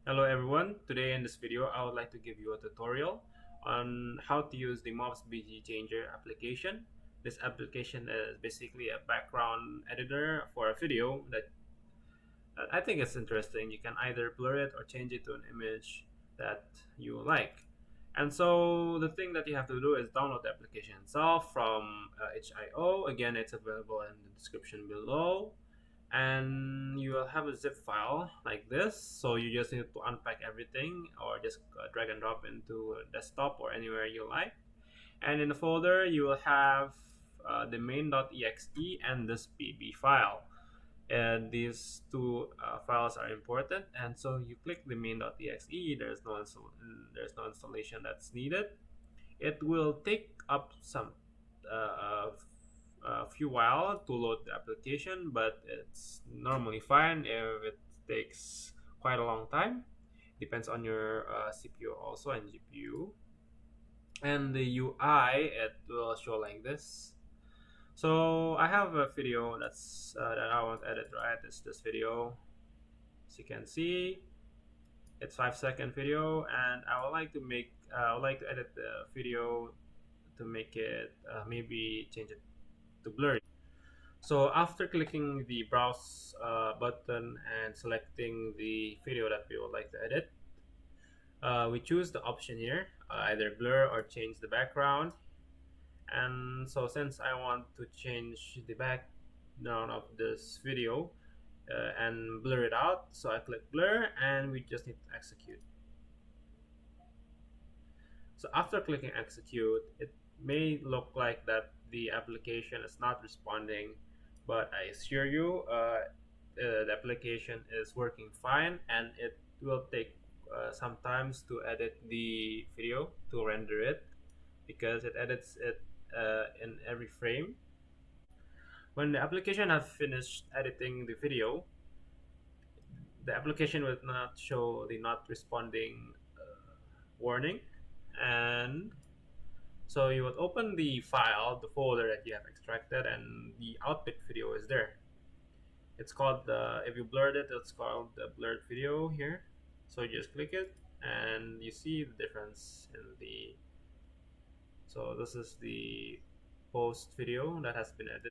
Hello everyone, today in this video I would like to give you a tutorial on how to use the MobsBGChanger application. This application is basically a background editor for a video that I think is interesting. You can either blur it or change it to an image that you like. And so the thing that you have to do is download the application itself from HIO. Again, it's available in the description below, and you will have a zip file like this, so you just need to unpack everything or just drag and drop into a desktop or anywhere you like. And in the folder you will have the main.exe and this bb file, and these two files are important. And so you click the main.exe. There's no installation that's needed. It will take up some a few while to load the application, but it's normally fine if it takes quite a long time. Depends on your CPU also and GPU. And the UI, it will show like this. So I have a video that I want to edit, right? It's this video. As you can see, it's 5-second video, and I would like to edit the video to make it maybe change it to blurry. So after clicking the browse button and selecting the video that we would like to edit, we choose the option here, either blur or change the background. And so since I want to change the background of this video and blur it out, so I click blur and we just need to execute. So after clicking execute, it may look like that the application is not responding, but I assure you the application is working fine, and it will take sometimes to edit the video, to render it, because it edits it in every frame. When the application has finished editing the video, the application will not show the not responding warning. And so you would open the file, the folder that you have extracted, and the output video is there. It's called if you blurred it, it's called the blurred video here. So you just click it and you see the difference in the. So this is the post video that has been edited.